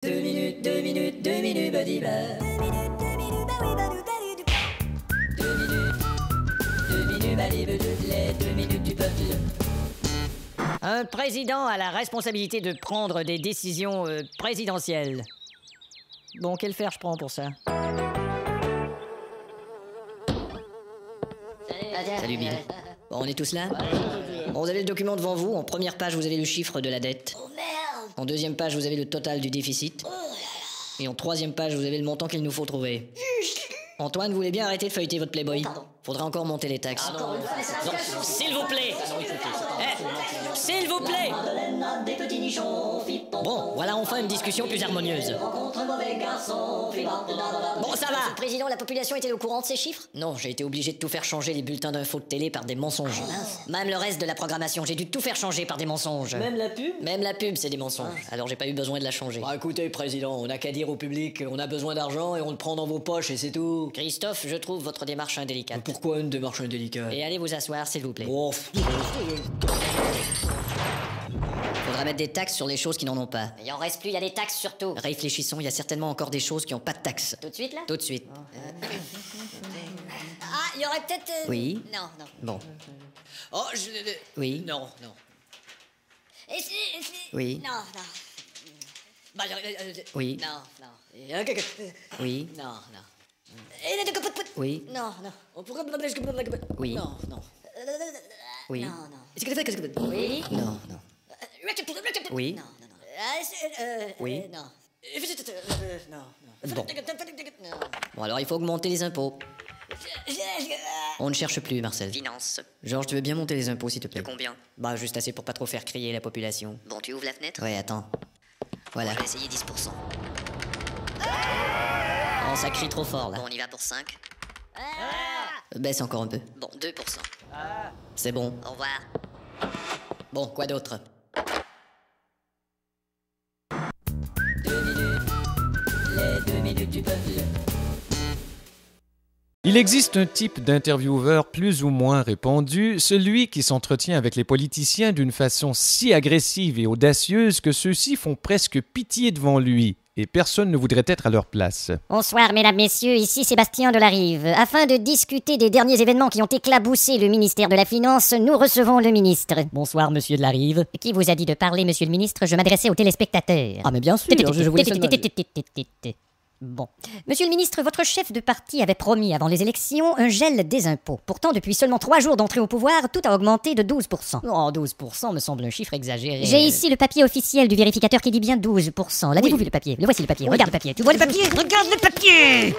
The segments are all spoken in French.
2 minutes, badiba. 2 minutes, badiba, les 2 minutes du peuple. Un président a la responsabilité de prendre des décisions présidentielles. Bon, quel fer je prends pour ça? Salut Bill. Bon, on est tous là? Bon, vous avez le document devant vous. En première page, vous avez le chiffre de la dette. Oh merde! En deuxième page, vous avez le total du déficit. Oh là là! Et en troisième page, vous avez le montant qu'il nous faut trouver. Antoine, vous voulez bien arrêter de feuilleter votre Playboy? Pardon. Faudra encore monter les taxes. Encore une fois, Non, s'il vous plaît! S'il vous plaît! Madeleine a des petits nichons, fit ton Bon, voilà enfin une discussion plus harmonieuse. rencontre un mauvais garçon, fit Bon, ça va! Président, la population était au courant de ces chiffres? Non, j'ai été obligé de tout faire changer les bulletins d'infos de télé par des mensonges. Même le reste de la programmation, j'ai dû tout faire changer par des mensonges. Même la pub? Même la pub, c'est des mensonges. Alors j'ai pas eu besoin de la changer. Bah écoutez, président, on n'a qu'à dire au public, on a besoin d'argent et on le prend dans vos poches et c'est tout. Christophe, je trouve votre démarche indélicate. Pourquoi une démarche indélicate? Et allez vous asseoir, s'il vous plaît. Bon, Faudra mettre des taxes sur les choses qui n'en ont pas. Il en reste plus, il y a des taxes surtout. Réfléchissons, il y a certainement encore des choses qui n'ont pas de taxes. Tout de suite là? Tout de suite. Ah, il y aurait peut-être... Oui. Non, non. Bon. oh, Oui. non, non. Et si... Oui. Non, non. Bah, Oui. Non, non. Oui. Non, non. Oui. Non, non. On pourrait... Oui. Non, non. Oui. Non, non. Oui. Non, non. Oui. Non, non, non. Oui. Non. Non, non. Bon. Bon, alors il faut augmenter les impôts. On ne cherche plus, Marcel. Finance. Georges, tu veux bien monter les impôts, s'il te plaît? De combien? Bah, juste assez pour pas trop faire crier la population. Bon, tu ouvres la fenêtre? Ouais, attends. Voilà. Je vais essayer 10%. Oh, ça crie trop fort, là. Bon, on y va pour 5. Baisse encore un peu. Bon, 2%. C'est bon. Au revoir. Bon, quoi d'autre? 2 minutes, les 2 minutes du peuple. Il existe un type d'intervieweur plus ou moins répandu, celui qui s'entretient avec les politiciens d'une façon si agressive et audacieuse que ceux-ci font presque pitié devant lui, et personne ne voudrait être à leur place. Bonsoir, mesdames, messieurs, ici Sébastien Delarive. Afin de discuter des derniers événements qui ont éclaboussé le ministère de la Finance, nous recevons le ministre. Bonsoir, monsieur de la Rive. Qui vous a dit de parler, monsieur le ministre? Je m'adressais aux téléspectateurs. Ah, mais bien sûr, je voulais seulement... Bon. Monsieur le ministre, votre chef de parti avait promis avant les élections un gel des impôts. Pourtant, depuis seulement 3 jours d'entrée au pouvoir, tout a augmenté de 12%. Oh, 12% me semble un chiffre exagéré. J'ai ici le papier officiel du vérificateur qui dit bien 12%. L'avez-vous vu le papier? Le voici le papier. Regarde le papier. Tu vois le papier? Regarde le papier!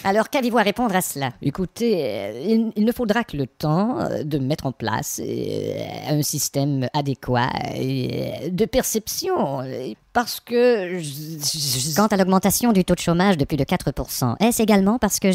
Alors, qu'avez-vous à répondre à cela? Écoutez, il ne faudra que le temps de mettre en place un système adéquat de perception. Parce que... Quant à l'augmentation du taux de chômage de plus de 4%, est-ce également parce que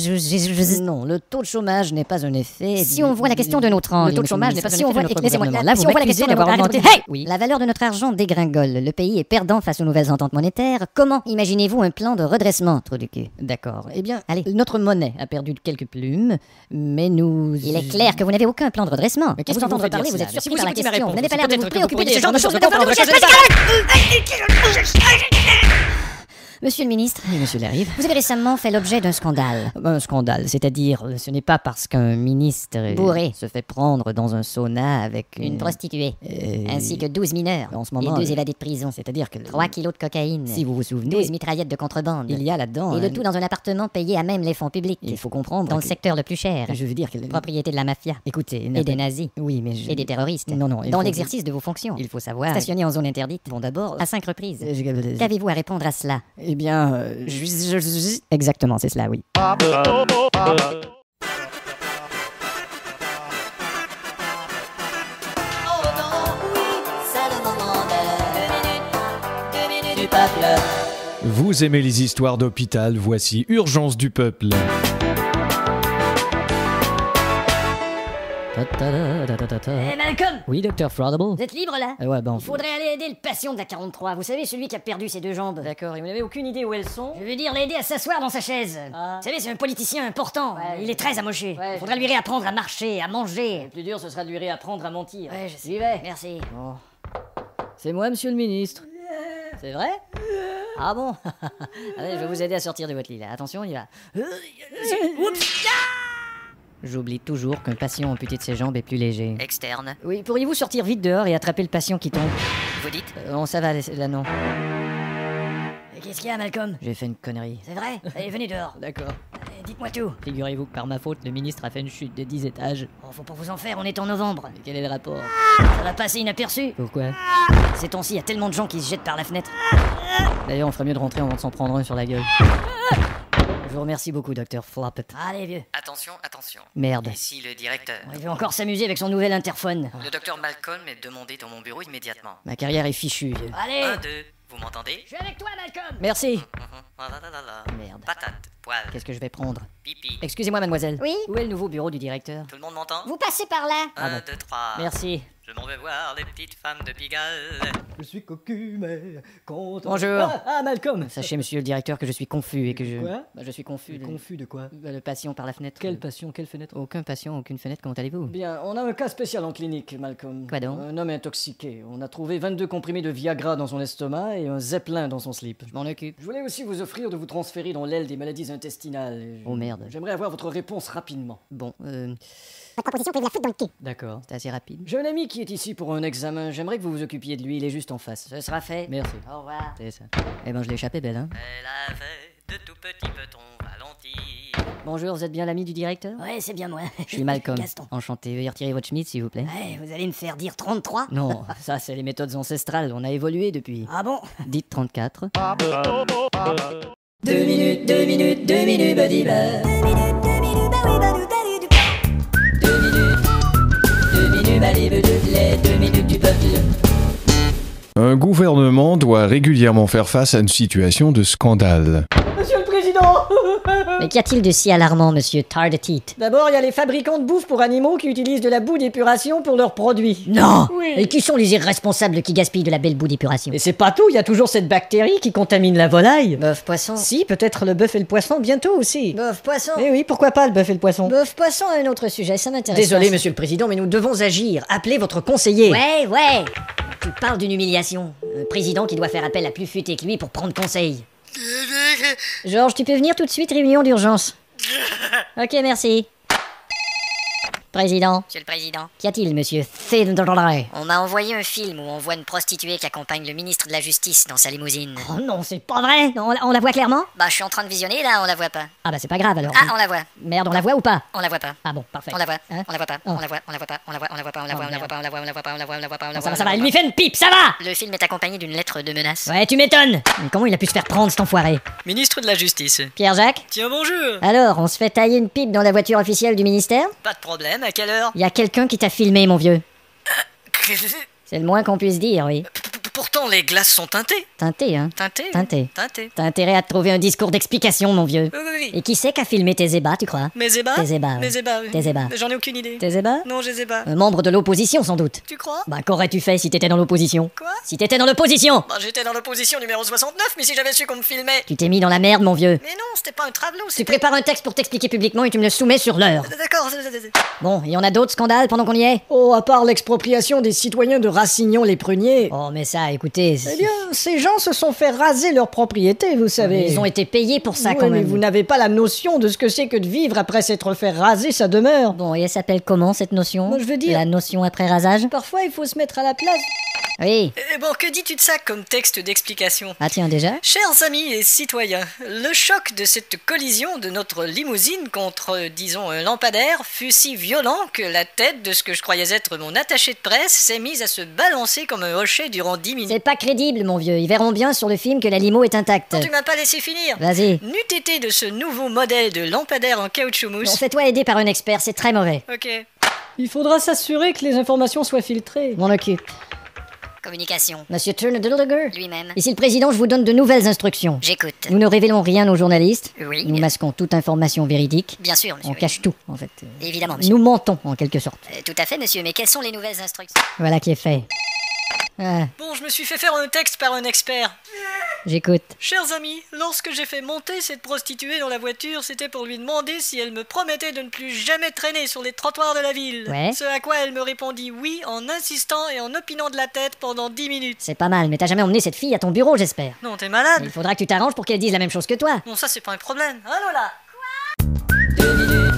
Non, le taux de chômage n'est pas un effet... Si on voit la question de notre angle... Le taux de chômage n'est pas un effet de notre Laissez-moi- gouvernement. Là, si vous on voit la m'accusez question de d'avoir notre- augmenté... Hey! Oui. La valeur de notre argent dégringole. Le pays est perdant face aux nouvelles ententes monétaires. Comment imaginez-vous un plan de redressement, trou du cul? D'accord. Eh bien, Allez. notre monnaie a perdu de quelques plumes, mais nous... Il est clair que vous n'avez aucun plan de redressement. Mais qu'est-ce vous que vous entendre fait dire parler, vous cela? êtes Mais surpris si par la vous écoutez ma question. Vous réponse, n'avez pas l'air de vous peut-être que vous préoccuper de ce pourriez genre de échanger choses. de comprendre Monsieur le ministre, Oui, monsieur Larive. vous avez récemment fait l'objet d'un scandale. Un scandale, c'est-à-dire, ce n'est pas parce qu'un ministre Bourré. se fait prendre dans un sauna avec Une prostituée, euh, ainsi que 12 mineurs, en ce moment, et 2 évadés de prison. c'est-à dire que 3 kilos de cocaïne, si vous vous souvenez, 12 mitraillettes de contrebande, il y a là-dedans et le tout dans un appartement payé à même les fonds publics, Il faut comprendre dans le que- secteur le plus cher, Je veux dire que... propriété de la mafia, Écoutez... et des nazis, Oui, mais je... et des terroristes, Non, non, il dans faut- l'exercice de vos fonctions, Il faut savoir... stationnés en zone interdite, Bon, d'abord... à 5 reprises. je- Qu'avez-vous à répondre à cela? Eh bien... Exactement, c'est cela, oui. Oh non, oui, c'est le moment de 2 minutes du peuple. Vous aimez les histoires d'hôpital, voici Urgence du peuple. Eh Malcolm, Oui, docteur Froudable. vous êtes libre là? Ouais, bon... Il faudrait aller aider le patient de la 43. Vous savez, celui qui a perdu ses 2 jambes. D'accord, et vous n'avez aucune idée où elles sont? Je veux dire, l'aider à s'asseoir dans sa chaise. Ah. Vous savez, c'est un politicien important. Ouais. Il est très amoché. Ouais, Il faudra lui réapprendre à marcher, à manger. Le plus dur, ce sera de lui réapprendre à mentir. Ouais, je sais. Suivez. Merci. Bon. C'est moi, monsieur le ministre. C'est vrai? Ah bon? Allez, je vais vous aider à sortir de votre lit, là. Attention, on y va. J'oublie toujours qu'un patient amputé de ses jambes est plus léger. Externe. Oui, pourriez-vous sortir vite dehors et attraper le patient qui tombe? Vous dites? Non, ça va, là, non. Qu'est-ce qu'il y a, Malcolm? J'ai fait une connerie. C'est vrai? Allez, venez dehors. D'accord. Allez, dites-moi tout. Figurez-vous que par ma faute, le ministre a fait une chute de 10 étages. Oh, faut pas vous en faire, on est en novembre. Et quel est le rapport? Ça va passer inaperçu. Pourquoi? Ces temps-ci, il y a tellement de gens qui se jettent par la fenêtre. D'ailleurs, on ferait mieux de rentrer avant de s'en prendre un sur la gueule. Je vous remercie beaucoup, docteur Floppet. Allez, vieux. Attention, attention. Merde. Ici le directeur. Il veut encore s'amuser avec son nouvel interphone. Le docteur Malcolm est demandé dans mon bureau immédiatement. Ma carrière est fichue, vieux. Allez, 1, 2, vous m'entendez? je suis avec toi, Malcolm. Merci. Merde. Patate, poil, Qu'est-ce que je vais prendre? pipi. Excusez-moi, mademoiselle. Oui? Où est le nouveau bureau du directeur? Tout le monde m'entend? Vous passez par là. 1, 2, 3. Merci. Je m'en vais voir les petites femmes de Pigalle. Je suis cocu, mais content. Bonjour. Malcolm. Sachez, monsieur le directeur, que je suis confus et que je... Quoi? Je suis confus. Confus de quoi? Le patient par la fenêtre. Quelle passion, quelle fenêtre? Aucun patient, aucune fenêtre, comment allez-vous? Bien, on a un cas spécial en clinique, Malcolm. Quoi donc? Un homme intoxiqué. On a trouvé 22 comprimés de Viagra dans son estomac et un Zeppelin dans son slip. Je m'en occupe. Je voulais aussi vous offrir de vous transférer dans l'aile des maladies intestinales. Oh merde. J'aimerais avoir votre réponse rapidement. Bon, Votre proposition peut la foutre dans le cul. D'accord. c'est assez rapide. J'ai un ami qui est ici pour un examen. J'aimerais que vous vous occupiez de lui. Il est juste en face. Ce sera fait. Merci. Au revoir. C'est ça. Eh ben, je l'ai échappé, belle, hein? Elle avait de tout petits petons Valentine. Bonjour, vous êtes bien l'ami du directeur? Ouais, c'est bien moi. Je suis Malcolm. Gaston. Enchanté. Veuillez retirer votre chemise, s'il vous plaît. Ouais, vous allez me faire dire 33? Non, ça, c'est les méthodes ancestrales. On a évolué depuis. Ah bon? Dites 34. 2 minutes, 2 minutes, 2 minutes, buddy bud. 2 minutes, 2 minutes, 2 minutes, allez, les 2 minutes du peuple. Un gouvernement doit régulièrement faire face à une situation de scandale. Monsieur le Président! Mais qu'y a-t-il de si alarmant, monsieur Tardeteat? D'abord, il y a les fabricants de bouffe pour animaux qui utilisent de la boue d'épuration pour leurs produits. Non! Oui. Et qui sont les irresponsables qui gaspillent de la belle boue d'épuration? Et c'est pas tout, il y a toujours cette bactérie qui contamine la volaille. Bœuf poisson. Si, peut-être le bœuf et le poisson bientôt aussi. Bœuf poisson. Eh oui, pourquoi pas le bœuf et le poisson? Bœuf poisson, un autre sujet, ça m'intéresse. Désolé, pas. Monsieur le Président, mais nous devons agir. Appelez votre conseiller. Ouais. Tu parles d'une humiliation. Un président qui doit faire appel à plus futé que lui pour prendre conseil. Georges, tu peux venir tout de suite, réunion d'urgence. Ok, merci. Président. Monsieur le Président, Qu'y a-t-il, monsieur Thindray? on m'a envoyé un film où on voit une prostituée qui accompagne le ministre de la Justice dans sa limousine. Oh non, c'est pas vrai. On la voit clairement? Bah, je suis en train de visionner là, on la voit pas. Ah bah c'est pas grave alors. Ah, on la voit. Merde, on la voit ou pas? On la voit pas. Ah bon, parfait. On la voit. Hein? On la voit pas. Oh. On la voit. On la voit pas. On la voit. On la voit pas. On la voit. On la voit pas. On la voit. On la voit pas. On la voit. On la voit. On la voit. Ça va, il lui fait une pipe, ça va! Le film est accompagné d'une lettre de menace. Ouais, tu m'étonnes. Mais comment il a pu se faire prendre, cet enfoiré? Ministre de la Justice. Pierre-Jacques? Tiens, bonjour. Alors, on se fait tailler une pipe dans la voiture officielle du ministère? Pas de problème, à quelle heure? Y a quelqu'un qui t'a filmé, mon vieux. C'est le moins qu'on puisse dire, oui. Pourtant, les glaces sont teintées. Teinté, hein? Teintées? Teinté. Teintées. T'as intérêt à te trouver un discours d'explication, mon vieux. Oui. Et qui c'est qui a filmé tes ébats, tu crois? Mes ébats? Tes ébats, ouais. Mes ébats, oui. Tes ébats. J'en ai aucune idée. Tes ébats? Non, j'ai ébats. Un membre de l'opposition, sans doute. Tu crois? Bah, qu'aurais-tu fait si t'étais dans l'opposition? Quoi? Si t'étais dans l'opposition! Bah, j'étais dans l'opposition numéro 69, mais si j'avais su qu'on me filmait. Tu t'es mis dans la merde, mon vieux. Mais non, c'était pas un travelot, Tu c'était. prépares un texte pour t'expliquer publiquement et tu me le soumets sur l'heure. D'accord. Bon, et on a d'autres scandales pendant qu'on y est? Oh, à part l'expropriation des citoyens de Rassignon-les-Pruniers. Oh, mais ça, écoutez... Eh bien, ces gens se sont fait raser leur propriété, vous savez. Ils ont été payés pour ça, Ouais, quand mais même. vous n'avez pas la notion de ce que c'est que de vivre après s'être fait raser sa demeure. Bon, et elle s'appelle comment, cette notion? Moi, je veux dire- La notion après rasage? Parfois, il faut se mettre à la place. Oui. Bon, que dis-tu de ça comme texte d'explication? Ah tiens, déjà? Chers amis et citoyens, le choc de cette collision de notre limousine contre, disons, un lampadaire fut si violent que la tête de ce que je croyais être mon attaché de presse s'est mise à se balancer comme un hochet durant 10 minutes. C'est pas crédible, mon vieux. Ils verront bien sur le film que la limo est intacte. Tu m'as pas laissé finir. Vas-y. N'eût été de ce nouveau modèle de lampadaire en caoutchouc Non, mousse. fais-toi aider par un expert, c'est très mauvais. Ok. Il faudra s'assurer que les informations soient filtrées. M'en occupe. Communication. Monsieur Turner-Dulliger? Lui-même. Ici le président, je vous donne de nouvelles instructions. J'écoute. Nous ne révélons rien aux journalistes. Oui. Nous masquons toute information véridique. Bien sûr, monsieur. On cache tout, en fait. Évidemment, monsieur. Nous mentons, en quelque sorte. Tout à fait, monsieur, mais quelles sont les nouvelles instructions? Voilà qui est fait. Ah, Bon, je me suis fait faire un texte par un expert. j'écoute. Chers amis, lorsque j'ai fait monter cette prostituée dans la voiture, c'était pour lui demander si elle me promettait de ne plus jamais traîner sur les trottoirs de la ville. Ouais. Ce à quoi elle me répondit oui en insistant et en opinant de la tête pendant 10 minutes. C'est pas mal, mais t'as jamais emmené cette fille à ton bureau, j'espère. Non, t'es malade. Il faudra que tu t'arranges pour qu'elle dise la même chose que toi. Bon, ça c'est pas un problème. Allô là. 2 minutes,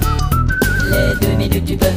les 2 minutes du peuple.